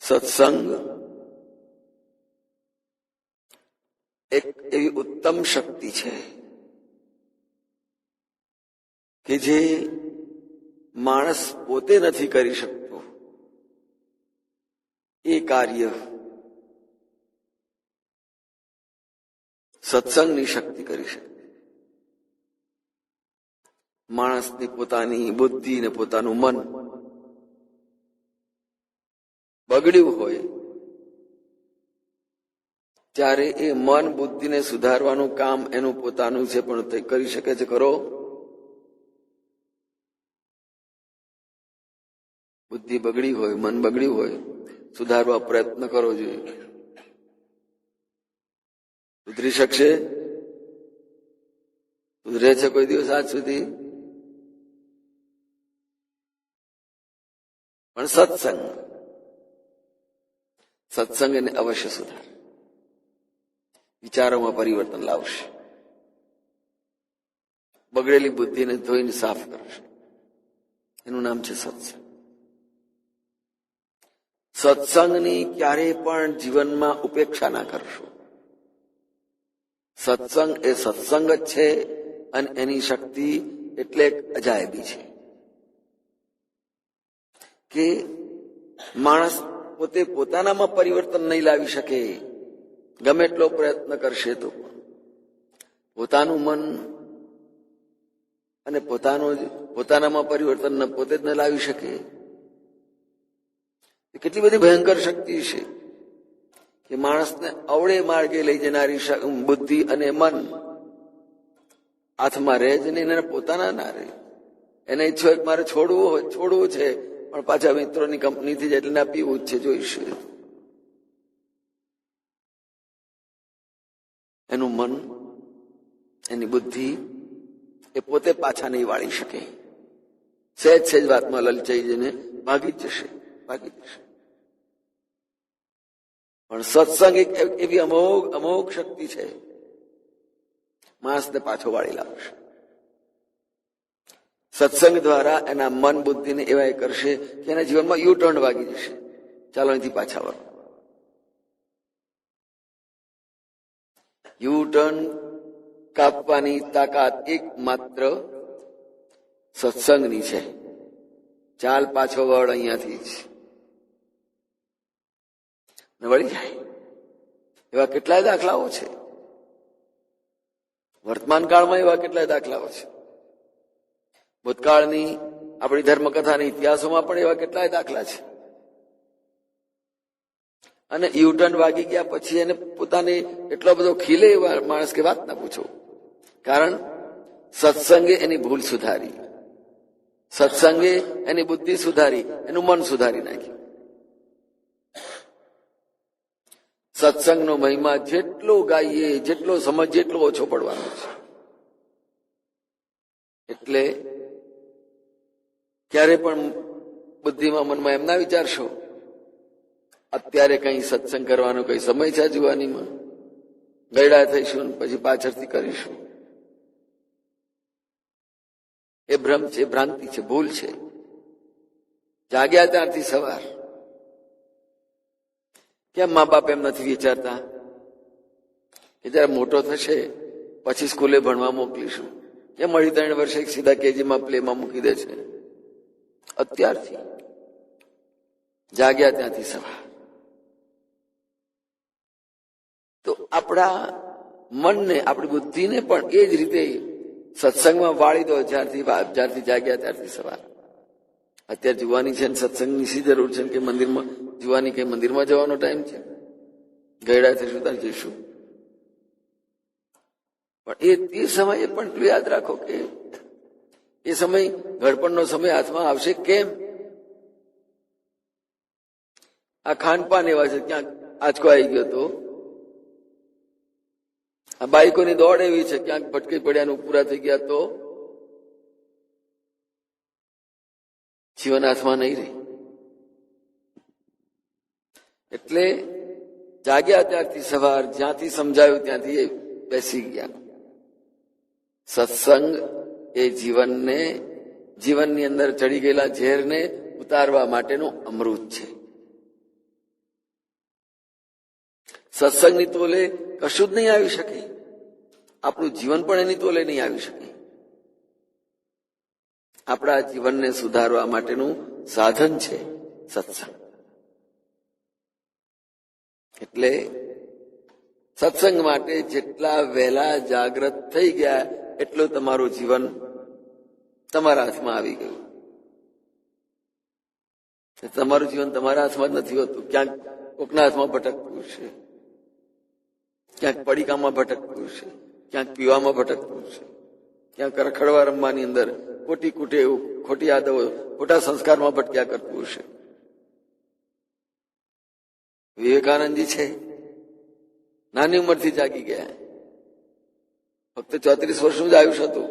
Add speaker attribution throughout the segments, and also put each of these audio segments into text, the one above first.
Speaker 1: સત્સંગ એક એવી ઉત્તમ શક્તિ છે કે જે માણસ પોતે નથી કરી શકતો એ કાર્ય સત્સંગની શક્તિ કરી શકે. માણસની પોતાની બુદ્ધિ ને પોતાનું મન બગડ્યું હોય ત્યારે એ મન બુદ્ધિને સુધારવાનું કામ એનું પોતાનું છે, પણ તે કરી શકે છે ખરો? બુદ્ધિ બગડી હોય, મન બગડ્યું હોય, સુધારવા પ્રયત્ન કરવો જોઈએ. સુધરી શકશે? સુધરે છે કોઈ દિવસ આજ સુધી? પણ સત્સંગ એને અવશ્ય સુધારે, વિચારોમાં પરિવર્તન લાવશે, બગડેલી બુદ્ધિને ધોઈને સાફ કરશે. એનું નામ છે સત્સંગ. સત્સંગની ક્યારેય પણ જીવનમાં ઉપેક્ષા ના કરશો. સત્સંગ એ સત્સંગ જ છે અને એની શક્તિ એટલે અજાયબી છે કે માણસ પોતે પોતાનામાં પરિવર્તન નહીં લાવી શકે, ગમે એટલો પ્રયત્ન કરશે તો પોતાનું મન અને પોતાનામાં પરિવર્તન પોતે જ ન લાવી શકે. કેટલી બધી ભયંકર શક્તિ છે કે માણસને અવળે માર્ગે લઈ જનારી બુદ્ધિ અને મન હાથમાં રહે જ નહીં, એને પોતાના ના રહે. એને ઈચ્છો એક મારે છોડવું છે, પણ પાછા મિત્રોની કંપનીથી જ એટલે ના પીવું જ છે, જોઈશે. એનું મન, એની બુદ્ધિ એ પોતે પાછા નહીં વાળી શકે. સહેજ વાતમાં લલચાઈ જઈને ભાગી જશે. પણ સત્સંગ એક એવી અમોઘ શક્તિ છે, માણસને પાછો વાળી લાવશે. સત્સંગ દ્વારા એના મન બુદ્ધિને એવા કરશે કે એના જીવનમાં યુ ટર્ન વાગી જશે. ચાલો અહીંથી પાછા વળો. યુ ટર્ન કાપવાની તાકાત એકમાત્ર સત્સંગની છે. ચાલ પાછો વળ અહીંયાથી જ વળી જાય. એવા કેટલાય દાખલાઓ છે, વર્તમાન કાળમાં એવા કેટલાય દાખલાઓ છે. ભૂતકાળની આપણી ધર્મકથાના ઇતિહાસોમાં પણ એવા કેટલાય દાખલા છે. અને યુટર્ન વાગી ગયા પછી એને પોતાને એટલો બધો ખીલે એવા માણસ કે વાત ના પૂછો. કારણ સત્સંગે એની ભૂલ સુધારી, સત્સંગે એની બુદ્ધિ સુધારી, એનું મન સુધારી નાખ્યું. સત્સંગનો મહિમા જેટલો ગાઈએ, જેટલો સમજીએ એટલો ઓછો પડવાનો છે. એટલે ક્યારે પણ બુદ્ધિમાં મનમાં એમ ના વિચારશો અત્યારે કઈ સત્સંગ કરવાનો કઈ સમય છે જુવાનીમાં, ગયડા થઈશું પછી પાછળથી કરીશું. એ ભ્રમ છે, ભ્રાંતિ છે, ભૂલ છે. જાગ્યા ત્યારથી સવાર. કેમ મા બાપ એમ નથી વિચારતા કે જયારે મોટો થશે પછી સ્કૂલે ભણવા મોકલીશું? કેમ 2.5 વર્ષે સીધા કેજીમાં પ્લેમાં મૂકી દે છે? અત્યારથી જાગ્યા ત્યાંથી સવાર. તો આપણા મનને, આપણી બુદ્ધિને પણ એ જ રીતે સત્સંગમાં વાળી દો જ્યારથી જાગ્યા ત્યારથી સવાર. અત્યારે જુવાની છે, સત્સંગની શી જરૂર છે કે મંદિરમાં જુવાની કઈ મંદિરમાં જવાનો ટાઈમ છે? ગયડા થઈશું ત્યારે જઈશું. પણ એ સમયે પણ એટલું યાદ રાખો કે એ સમય ઘડપણનો સમય હાથમાં આવશે. કેમ? આ ખાનપાન એવા છે, ક્યાંક આંચકો આવી ગયો તો, આ બાઈકોની દોડ એવી છે, ક્યાંક ભટકી પડ્યાનું પૂરા થઈ ગયા તો જીવન હાથમાં નહીં રહી. એટલે જાગ્યા ત્યારથી સવાર, જ્યાંથી સમજાયું ત્યાંથી એ બેસી ગયા. સત્સંગ એ જીવનની અંદર ચડી ગયેલા ઝેરને ઉતારવા માટેનું અમૃત છે. સત્સંગની તોલે કશું જ નહીં આવી શકે. આપણું જીવન પણ એની તોલે નહીં આવી શકે. આપણા જીવનને સુધારવા માટેનું સાધન છે સત્સંગ. એટલે સત્સંગ માટે જેટલા વહેલા જાગૃત થઈ ગયા એટલું તમારું જીવન તમારા હાથમાં આવી ગયું. તમારું જીવન તમારા હાથમાં જ નથી હોતું. ક્યાંક કોકના હાથમાં ભટકતું છે, ક્યાંક પડીકામાં ભટકતું છે, ક્યાંક પીવામાં ભટકતું છે, ક્યાંક રખડવા રમવાની અંદર ખોટી કુટેવ, ખોટી આદતો, ખોટા સંસ્કારમાં ભટક્યા કરતું છે. વિવેકાનંદજી છે, નાની ઉંમરથી જાગી ગયા. ફક્ત 34 વર્ષનું જ આયુષ્ય હતું,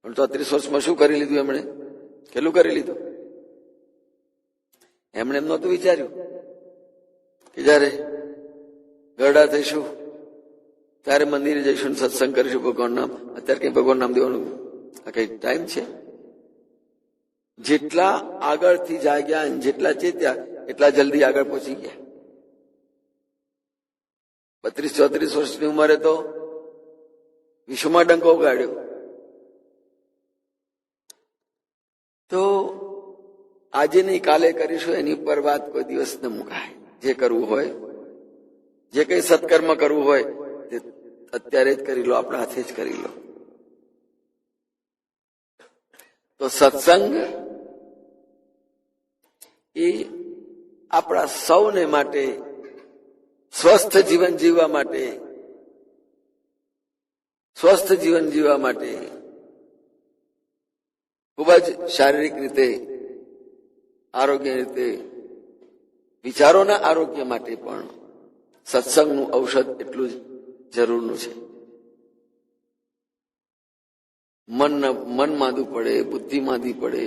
Speaker 1: પણ 34 વર્ષમાં શું કરી લીધું એમણે? કેટલું કરી લીધું? એમણે એમ નહોતું વિચાર્યું કે જયારે ગરડા થઈશું ત્યારે મંદિરે જઈશું, સત્સંગ કરીશું, ભગવાન નામ. અત્યારે કઈ ભગવાન નામ દેવાનું આ કઈ ટાઈમ છે? જેટલા આગળથી જાગ્યા, જેટલા ચેત્યા એટલા જલ્દી આગળ પહોંચી ગયા. 32-34 વર્ષની ઉંમરે તો વિશ્વમાં ડંકો ઉગાડ્યો. તો આજે નહીં કાલે કરીશું એની ઉપર વાત કોઈ દિવસ ન મુકાય. જે કરવું હોય, જે કઈ સત્કર્મ કરવું હોય તે અત્યારે જ કરી લો, આપણા હાથે જ કરી લો. તો સત્સંગ એ આપણા સૌને માટે સ્વસ્થ જીવન જીવવા માટે, સ્વસ્થ જીવન જીવવા માટે, ખૂબ જ શારીરિક રીતે, આરોગ્ય રીતે, વિચારોના આરોગ્ય માટે પણ સત્સંગનું ઔષધ એટલું જ જરૂરનું છે. મન માંદું પડે, બુદ્ધિ માંદી પડે,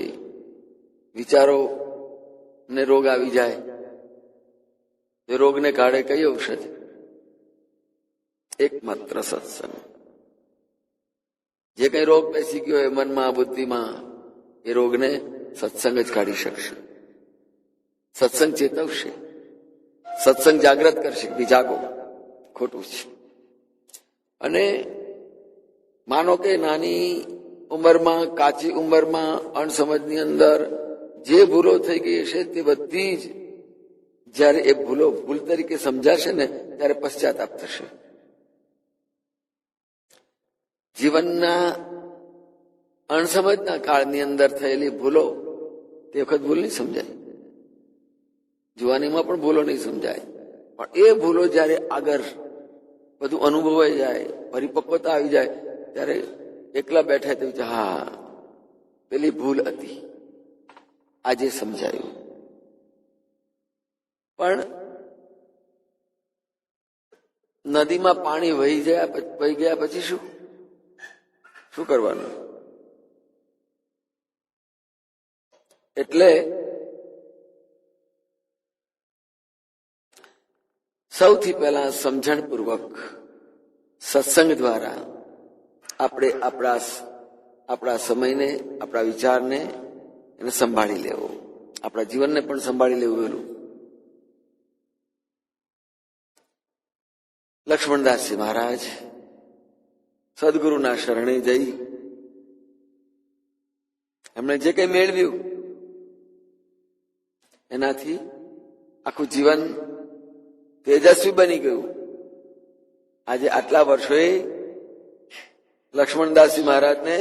Speaker 1: વિચારોને રોગ આવી જાય, એ રોગને કાઢે કઈ ઔષધ? એકમાત્ર સત્સંગ. જે કઈ રોગ બેસી ગયો હોય મનમાં, બુદ્ધિમાં, એ રોગને સત્સંગ જ કાઢી શકશે. સત્સંગ ચેતવશે, સત્સંગ જાગ્રત કરશે કે જાગો, ખોટું છે. અને માનો કે નાની ઉંમરમાં, કાચી ઉંમરમાં, અણસમજની અંદર જે ભૂલો થઈ ગઈ હશે તે બધી જ જયારે એ ભૂલો ભૂલ તરીકે સમજાશે ને ત્યારે પશ્ચાતાપ થશે. જીવનના અણસમજના કાળની અંદર થયેલી ભૂલો તે વખત ભૂલ નહીં સમજાય. જુવાનીમાં પણ ભૂલો નહીં સમજાય, પણ એ ભૂલો જયારે આગળ બધું અનુભવાઈ જાય, પરિપક્વતા આવી જાય, ત્યારે એકલા બેઠા તો હા પેલી ભૂલ હતી, આજે સમજાયું. પણ નદીમાં પાણી વહી ગયા પછી શું કરવાનું? એટલે સૌથી પહેલા સમજણપૂર્વક સત્સંગ દ્વારા આપણે આપણા સમયને, આપણા વિચારને એને સંભાળી લેવો, આપણા જીવનને પણ સંભાળી લેવું. એલું લક્ષ્મણદાસજી મહારાજ સદગુરુના શરણે જઈ એમણે જે કંઈ મેળવ્યું એનાથી આખું જીવન તેજસ્વી બની ગયું. આજે આટલા વર્ષોએ લક્ષ્મણદાસજી મહારાજને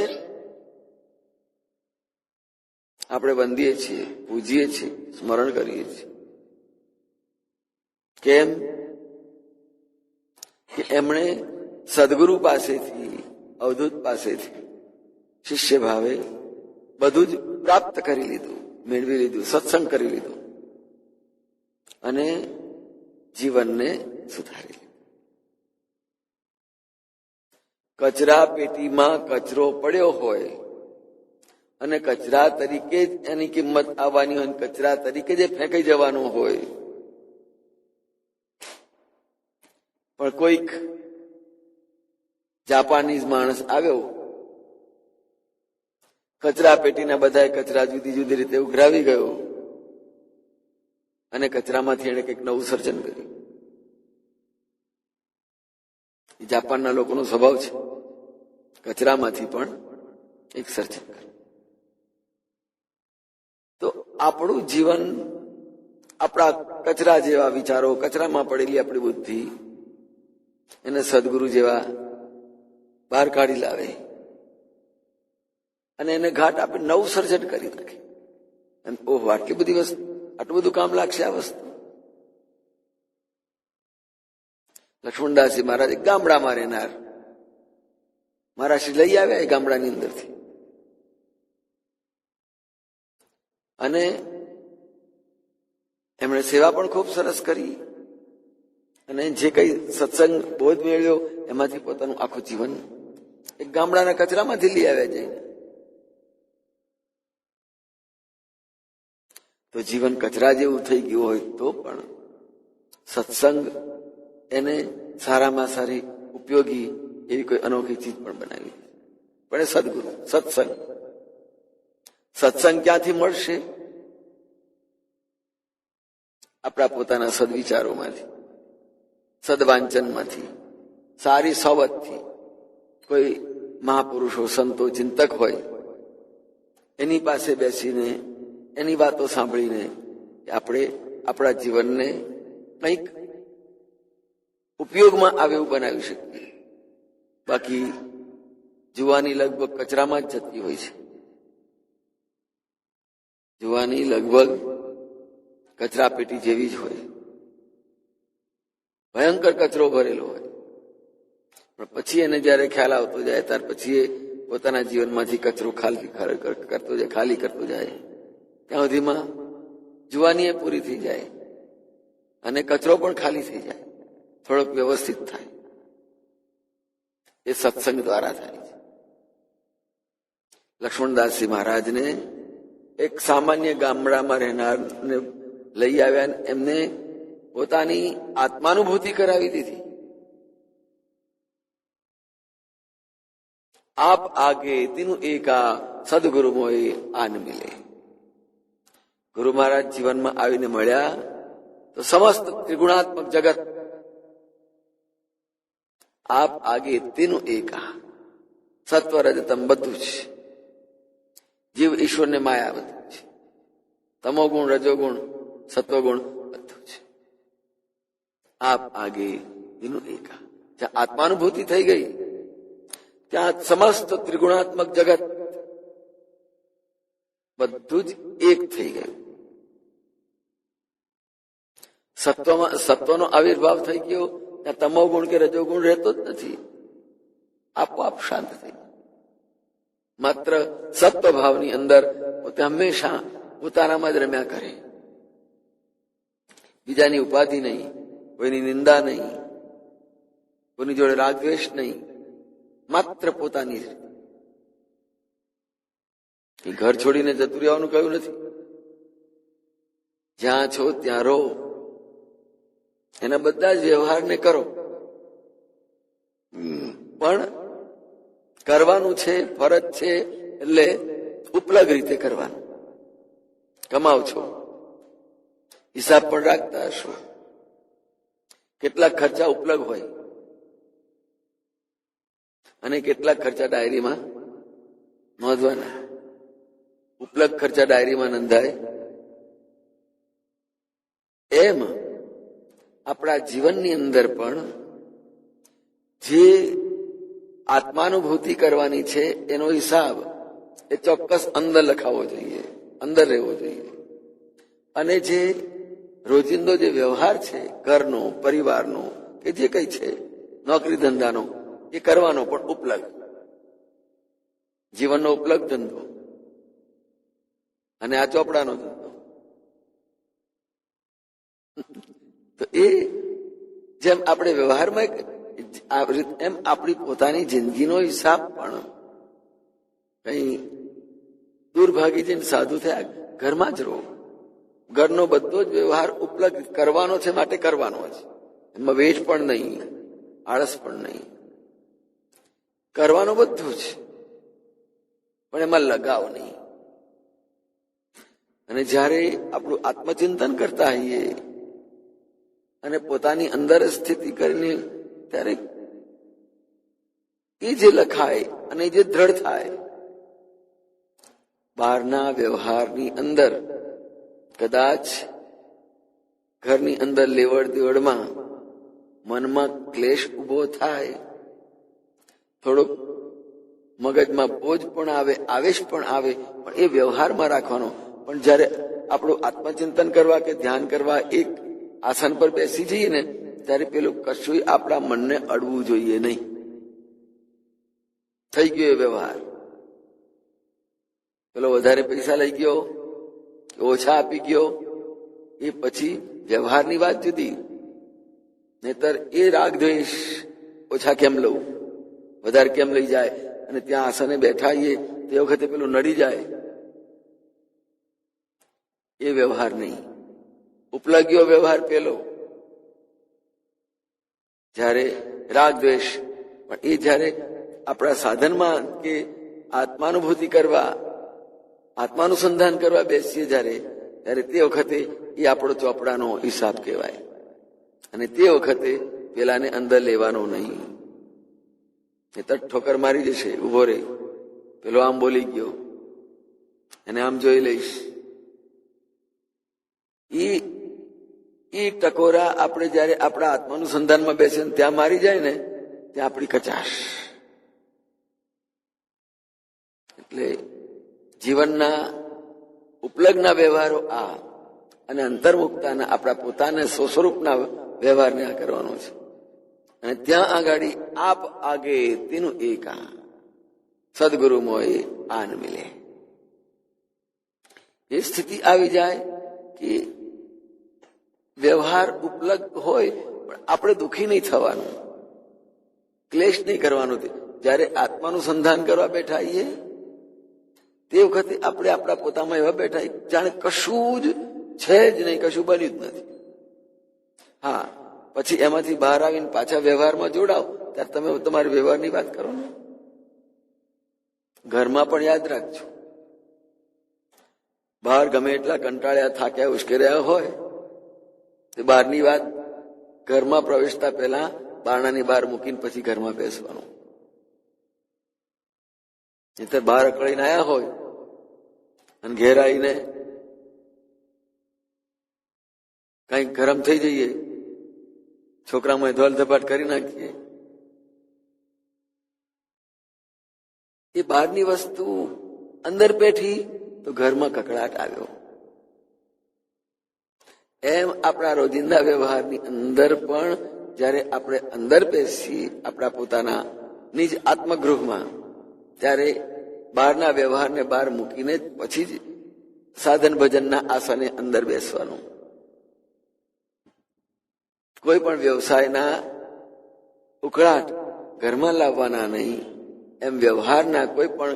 Speaker 1: આપણે વંદીએ છીએ, પૂજીએ છીએ, સ્મરણ કરીએ છીએ. કેમ કે એમણે સદગુરુ પાસેથી, અવધૂત પાસેથી શિષ્ય ભાવે બધું જ પ્રાપ્ત કરી લીધું, મેળવી લીધું, સત્સંગ કરી લીધું અને જીવનને સુધારી લીધું. કચરા પેટીમાં કચરો પડ્યો હોય અને કચરા તરીકે જ એની કિંમત આવવાની હોય, કચરા તરીકે જ ફેંકાઈ જવાનું હોય, પણ કોઈક જાપાનીઝ માણસ આવ્યો, કચરા પેટીના બધા કચરા જુદી જુદી રીતે ઉઘરાવી ગયો અને કચરામાંથી એને કંઈક નવું સર્જન કર્યું. એ જાપાનના લોકોનો સ્વભાવ છે, કચરામાંથી પણ એક સર્જન કરે. તો આપણું જીવન આપણા કચરા જેવા વિચારો, કચરામાં પડેલી આપણી બુદ્ધિ, એને સદગુરુ જેવા બહાર કાઢી લાવે અને એને ઘાટ આપી નવું સર્જન કરી નાખે. અને ઓહો, આટલી બધી વસ્તુ, આટલું બધું કામ લાગશે આ વસ્તુ. લક્ષ્મણદાસજી મહારાજ ગામડામાં રહેનાર મહારાષ્ટ્ર લઈ આવ્યા એ ગામડાની અંદરથી, અને એમણે સેવા પણ ખૂબ સરસ કરી, અને જે કઈ સત્સંગ બોધ મેળવ્યો એમાંથી પોતાનું આખું જીવન એક ગામડાના કચરામાંથી લઈ આવ્યા જઈને. તો જીવન કચરા જેવું થઈ ગયું હોય તો પણ સત્સંગ એને સારામાં સારી ઉપયોગી એવી કોઈ અનોખી ચીજ પણ બનાવી. પણ એ સદગુરુ, સત્સંગ. સત્સંગ ક્યાંથી મળશે? આપણા પોતાના સદવિચારોમાંથી, સદવાંચનમાંથી, સારી સોબતથી. કોઈ મહાપુરુષો, સંતો, ચિંતક હોય એની પાસે બેસીને એની વાતો સાંભળીને આપણે આપણા જીવનને કંઈક ઉપયોગમાં આવે એવું બનાવી શકીએ. બાકી જુવાની લગભગ કચરામાં જ જતી હોય છે. જુવાની લગભગ કચરા પેટી જેવી જ હોય, ભયંકર કચરો ભરેલો હોય. પણ પછી એને જયારે ખ્યાલ આવતો જાય ત્યાર પછી એ પોતાના જીવનમાંથી કચરો ખાલી કરતો જાય, ખાલી કરતો જાય. ત્યાં સુધીમાં જુવાની એ પૂરી થઈ જાય અને કચરો પણ ખાલી થઈ જાય, થોડોક વ્યવસ્થિત થાય. એ સત્સંગ દ્વારા થાય છે. લક્ષ્મણદાસજી મહારાજને એક સામાન્ય ગામડામાં રહેનારને લઈ આવ્યા, એમને પોતાની આત્માનુભૂતિ કરાવી દીધી. આપ આગે તીનું એકા સદગુરુ મોય આન મિલે. ગુરુ મહારાજ જીવનમાં આવીને મળ્યા તો સમસ્ત ત્રિગુણાત્મક જગત આપ આગે તેનું એકા, સત્વ રજતમ બધું જ, જીવ ઈશ્વરને માયા બધું છે, તમોગુણ, રજોગુણ, સત્વગુણ બધું છે. આપ આગે તેનું એકા. જ્યાં આત્માનુભૂતિ થઈ ગઈ ત્યાં સમસ્ત ત્રિગુણાત્મક જગત બધું જ એક થઈ ગયું. સત્વનો આવિર્ભાવ થઈ ગયો, ત્યાં તમો ગુણ કે રજો ગુણ રહેતો જ નથી, આપોઆપ શાંત થઈ. માત્ર સત્વ ભાવની અંદર પોતે હંમેશા પોતાનામાં જ રમ્યા કરે. બીજાની ઉપાધિ નહીં, કોઈની નિંદા નહીં, કોઈની જોડે રાગ દ્વેષ નહીં, માત્ર પોતાની જ. ઘર છોડીને જતું રહેવાનું કહ્યું નથી. જ્યાં છો ત્યાં રહો, એના બધા જ વ્યવહારને કરો, પણ કરવાનું છે, ફરજ છે, એટલે ઉપલગ રીતે કરવાનું. કમાવ છો, હિસાબ પણ રાખતા હશો. કેટલાક ખર્ચા ઉપલગ હોય અને કેટલાક ખર્ચા ડાયરીમાં નોંધવાના. ઉપલગ ખર્ચા ડાયરીમાં નોંધાય એમ આપણા જીવનની અંદર પણ જે આત્માનુભૂતિ કરવાની છે એનો હિસાબ એ ચોક્કસ અંદર લખાવવો જોઈએ, અંદર રહેવો જોઈએ. અને જે રોજિંદો જે વ્યવહાર છે, ઘરનો, પરિવારનો કે જે કઈ છે, નોકરી ધંધાનો, એ કરવાનો પણ ઉપલગ, જીવનનો ઉપલગ ધંધો. અને આ ચોપડાનો ધંધો. તો એ જેમ આપણે વ્યવહારમાં એમ આપણી પોતાની જિંદગીનો હિસાબ પણ કઈ દુર્ભાગી જઈને સાધુ થયા, ઘરમાં જ રહો. ઘરનો બધો જ વ્યવહાર ઉપલબ્ધ કરવાનો છે, માટે કરવાનો છે. એમાં વેઠ પણ નહીં, આળસ પણ નહીં, કરવાનું બધું જ, પણ એમાં લગાવ નહીં. અને જ્યારે આપણું આત્મચિંતન કરતા હોઈએ અને પોતાની અંદર સ્થિતિ કરીને ત્યારે એ જે લખાય અને જે દ્રઢ થાય. બહારના વ્યવહારની અંદર કદાચ ઘરની અંદર લેવડ દેવડમાં મનમાં ક્લેશ ઉભો થાય, થોડોક મગજમાં બોજ પણ આવે, આવેશ પણ આવે, પણ એ વ્યવહારમાં રાખવાનો. પણ જયારે આપણું આત્મચિંતન કરવા કે ધ્યાન કરવા એક આસન પર બેસી જઈએ ને, ત્યારે પેલું કશું આપણા મનને અડવું જોઈએ નહીં. થઈ ગયો એ વ્યવહાર. પેલો વધારે પૈસા લઈ ગયો, ઓછા આપી ગયો, એ પછી વ્યવહારની વાત જુદી. નહીતર એ રાગ દ્વેષ, ઓછા કેમ લઉં, વધારે કેમ લઈ જાય, અને ત્યાં આસને બેઠાઈએ તે વખતે પેલું નડી જાય, એ વ્યવહાર નહીં. ઉપલગ્યો વ્યવહાર પેલો, જ્યારે રાગ દ્વેષ. પણ એ જયારે આપણા સાધનમાં કે આત્માનુભૂતિ કરવા, આત્માનુસંધાન કરવા બેસીએ ત્યારે તે વખતે એ આપણો ચોપડાનો હિસાબ કહેવાય. અને તે વખતે પેલાને અંદર લેવાનો નહીં. એ તટ ઠોકર મારી જશે, ઉભો રહે, પેલો આમ બોલી ગયો, એને આમ જોઈ લઈશ. એ ટકોરા આપણે જયારે આપણા આત્માનુસંધાનમાં બેસે ત્યાં મારી જાય ને, ત્યાં આપણી કચાશ. એટલે જીવનના ઉપલગ્નના વ્યવહારો આ, અને અંતર્મુક્તાના આપણા પોતાના સ્વસ્વરૂપના વ્યવહારને આ કરવાનો છે. અને ત્યાં આગાડી આપ આગે તેનું એક આ સદગુરુ મોય આન મિલે. એ સ્થિતિ આવી જાય કે વ્યવહાર ઉપલબ્ધ હોય, પણ આપણે દુઃખી નહીં થવાનું, ક્લેશ નહીં કરવાનું. જયારે આત્માનું સંધાન કરવા બેઠા આવીએ તે વખતે આપણે આપણા પોતામાં એવા બેઠા જાણે કશું જ છે જ નહીં, કશું બન્યું જ નથી. હા, પછી એમાંથી બહાર આવીને પાછા વ્યવહારમાં જોડાવ ત્યારે તમે તમારી વ્યવહારની વાત કરો ને. ઘરમાં પણ યાદ રાખજો, બહાર ગમે એટલા કંટાળ્યા, થાક્યા, ઉશ્કેર્યા હોય, તે બહારની વાત ઘરમાં પ્રવેશતા પહેલા બારણાની બહાર મૂકીને પછી ઘરમાં બેસવાનું. નહીતર બહાર અકળીને આવ્યા હોય અને ઘેર આવીને કઈક ગરમ થઈ જઈએ, છોકરામાં ધોલ ધપાટ કરી નાખીએ. એ બહારની વસ્તુ અંદર બેઠી તો ઘરમાં કકડાટ આવ્યો. એમ આપણા રોજિંદા વ્યવહારની અંદર પણ જયારે આપણે અંદર બેસી આપણા પોતાના નિજ આત્મગૃહમાં, ત્યારે બહારના વ્યવહારને બહાર મૂકીને પછી જ સાધન ભજનના આસને અંદર બેસવાનું. કોઈ પણ વ્યવસાયના ઉકળાટ ઘરમાં લાવવાના નહીં. એમ વ્યવહારના કોઈ પણ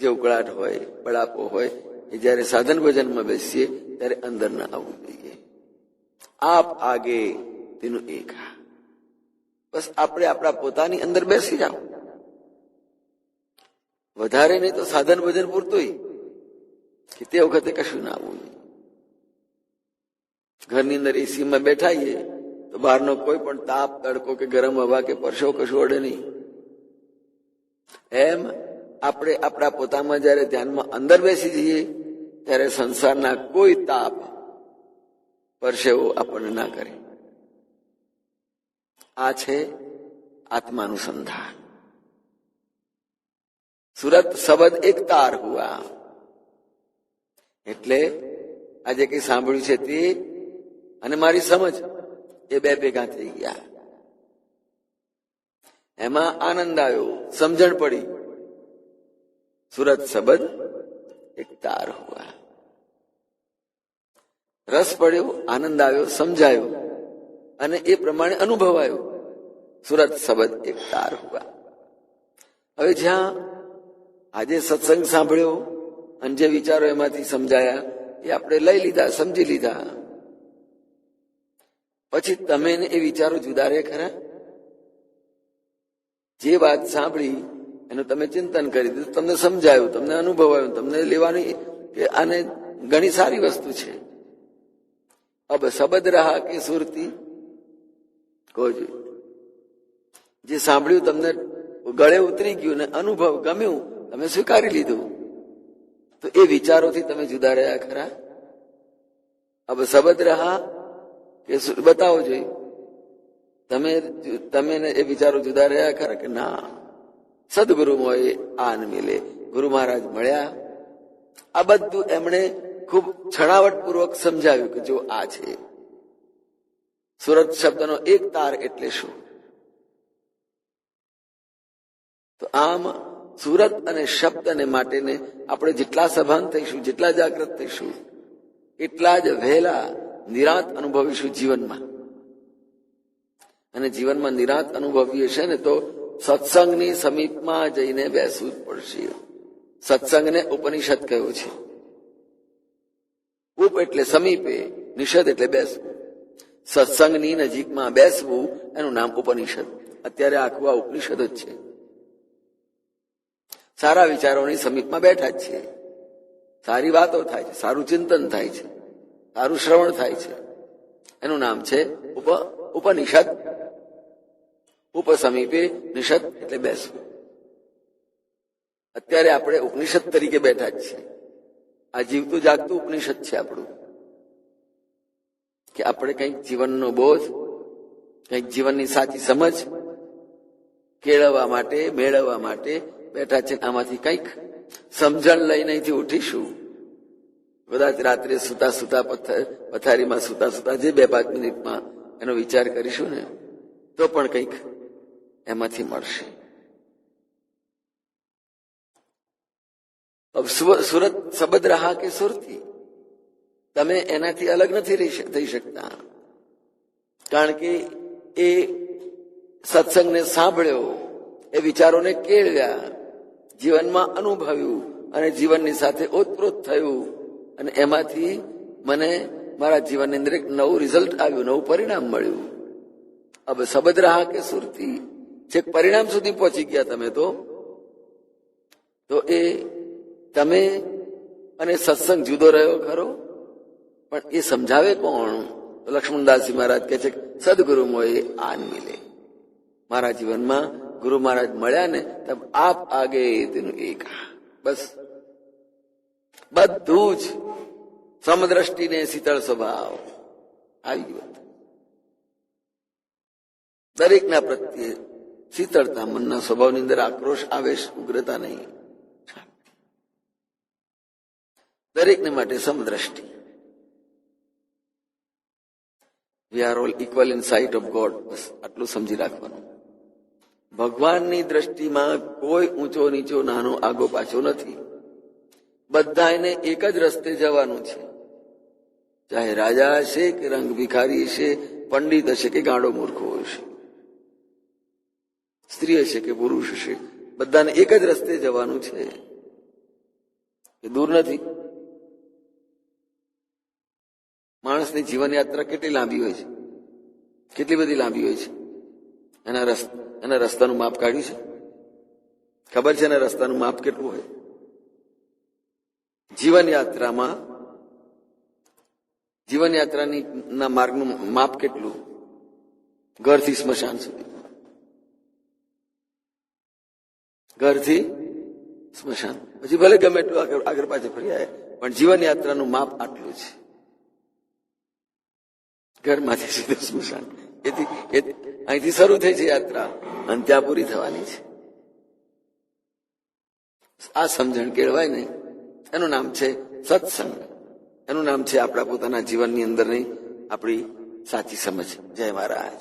Speaker 1: જે ઉકળાટ હોય, બળાપો હોય, એ જયારે સાધન ભજનમાં બેસીએ ત્યારે અંદર ના આવવું જોઈએ. આપ આગે તેનું એક. બસ આપણે આપણા પોતાની અંદર બેસી જાઓ, વધારે નહીં તો સાધન ભજન પૂરતું કે તે વખતે કશું ના આવવું. ઘરની અંદર એસીમાં બેઠાઈએ તો બહારનો કોઈ પણ તાપ, તડકો કે ગરમ હવા કે પરસો કશું અડે નહીં. એમ આપણે આપણા પોતામાં જયારે ધ્યાનમાં અંદર બેસી જઈએ ત્યારે સંસારના કોઈ તાપ, પરસેવો આપણને ના કરે. આ છે આત્માનુસંધાન. સુરત શબ્દ એક તાર હુઆ. એટલે આજે કઈ સાંભળ્યું છે તે અને મારી સમજ એ બે ભેગા થઈ ગયા. એમાં આનંદ આવ્યો, સમજણ પડી. સુરત શબ્દ એક તાર હુઆ. રસ પડ્યો, આનંદ આવ્યો, સમજાયો અને એ પ્રમાણે અનુભવાયો. સુરત શબ્દ એક તાર હુઆ. હવે જ્યાં આજે સત્સંગ સાંભળ્યો અને જે વિચારો એમાંથી સમજાયા એ આપણે લઈ લીધા, સમજી લીધા. પછી તમે એ વિચારો જુદા રહે ખરા? જે વાત સાંભળી એનું તમે ચિંતન કરી દીધું, તમને સમજાયું, તમને અનુભવાયું, તમને લેવાની કે આને ઘણી સારી વસ્તુ છે. અબ શબ્દ રહા કે સુરતી કોઈ જે સાંભળ્યું તમને ગળે ઉતરી ગયું ને અનુભવ ગમ્યું, તમે સ્વીકારી લીધું. તો એ વિચારોથી તમે જુદા રહ્યા ખરા? હવે સબદ રહા કે બતાવો જોઈએ, તમે એ વિચારો જુદા રહ્યા ખરા કે ના? સદગુરુ મોએ આન મિલે, ગુરુ મહારાજ મળ્યા. આ બધું એમણે ખૂબ છણાવટ પૂર્વક સમજાવ્યું કે જો આ છે. સુરત શબ્દનો એક તાર એટલે શું? તો આમ સુરત અને શબ્દને માટેને આપણે જેટલા સભાન થઈશું, જેટલા જાગૃત થઈશું, એટલા જ વહેલા નિરાંત અનુભવીશું જીવનમાં. અને જીવનમાં નિરાંત અનુભવીએ છે ને તો સત્સંગની સમીપમાં જઈને બેસવું જ પડશે. સત્સંગને ઉપનિષદ કહ્યું છે. ઉપ એટલે સમીપે, નિષદ એટલે બેસવું. સત્સંગની નજીકમાં બેસવું એનું નામ ઉપનિષદ. અત્યારે આખું આ ઉપનિષદ જ છે. સારા વિચારોની સમીપમાં બેઠા જ છીએ, સારી વાતો થાય છે, સારું ચિંતન થાય છે, સારું શ્રવણ થાય છે, એનું નામ છે ઉપનિષદ. ઉપસમીપે નિષદ એટલે બેસવું. અત્યારે આપણે ઉપનિષદ તરીકે બેઠા જ છીએ. આ જીવતું જાગતું ઉપનિષદ છે આપણું, કે આપણે કંઈક જીવનનો બોધ, કંઈક જીવનની સાચી સમજ કેળવવા માટે, મેળવવા માટે બેઠા છે. આમાંથી કંઈક સમજણ લઈને અહીંથી ઉઠીશું. કદાચ રાત્રે સુતા સુતા પથારીમાં સુતા સુતા જે 2-5 મિનિટમાં એનો વિચાર કરીશું ને તો પણ કંઈક એમાંથી મળશે. સુરત સબદ રહા કે સુરતી, તમે એનાથી અલગ નથી થઈ શકતા. કારણ કે એ સત્સંગને સાંભળ્યો, એ વિચારોને કેળવ્યા, જીવનમાં અનુભવ્યું અને જીવનની સાથે ઓતપ્રોત થયું. અને એમાંથી મને મારા જીવનની અંદર એક નવું રિઝલ્ટ આવ્યું, નવું પરિણામ મળ્યું. હવે સબદ રહા કે સુરતી, છેક પરિણામ સુધી પહોંચી ગયા તમે તો એ તમે અને સત્સંગ જુદો રહ્યો ખરો, પણ એ સમજાવે કોણ? તો લક્ષ્મણદાસજી મહારાજ કહે છે સદગુરુ મોએ આન મિલે. મારા જીવનમાં ગુરુ મહારાજ મળ્યા ને તબ આપ આગે તેનું એક. બસ બધું જ સમદ્રષ્ટિને શીતળ સ્વભાવ આવી ગયો. દરેકના પ્રત્યે શીતળતા, મનના સ્વભાવની અંદર આક્રોશ, આવેશ, ઉગ્રતા નહીં. દરેકને માટે સમદ્રષ્ટિ. We are all equal in sight of God. બસ આટલું સમજી રાખવાનું. ભગવાનની દ્રષ્ટિમાં કોઈ ઊંચો નીચો, નાનો આગો પાછો નથી. બધાને એક જ રસ્તે જવાનું છે. ચાહે રાજા હશે કે રંગ ભિખારી હશે, પંડિત હશે કે ગાંડો મૂર્ખો હશે, સ્ત્રી હશે કે પુરુષ હશે, બધાને એક જ રસ્તે જવાનું છે. એ દૂર નથી. માણસની જીવનયાત્રા કેટલી લાંબી હોય છે, કેટલી બધી લાંબી હોય છે. એના રસ્તાનું માપ કાઢ્યું છે? ખબર છે એના રસ્તાનું માપ કેટલું હોય? જીવનયાત્રાની ના માર્ગનું માપ કેટલું? ઘરથી સ્મશાન સુધી, ઘરથી સ્મશાન. પછી ભલે ગમે એટલું આગળ પાછળ ફરી આવે, પણ જીવનયાત્રાનું માપ આટલું છે. ઘરમાંથી સીધું સ્મશાન. અહીંથી શરૂ થઈ છે યાત્રા અને ત્યાં પૂરી થવાની છે. આ સમજણ કેળવાય ને એનું નામ છે સત્સંગ. એનું નામ છે આપણા પોતાના જીવનની અંદરની આપણી સાચી સમજ. જય મહારાજ.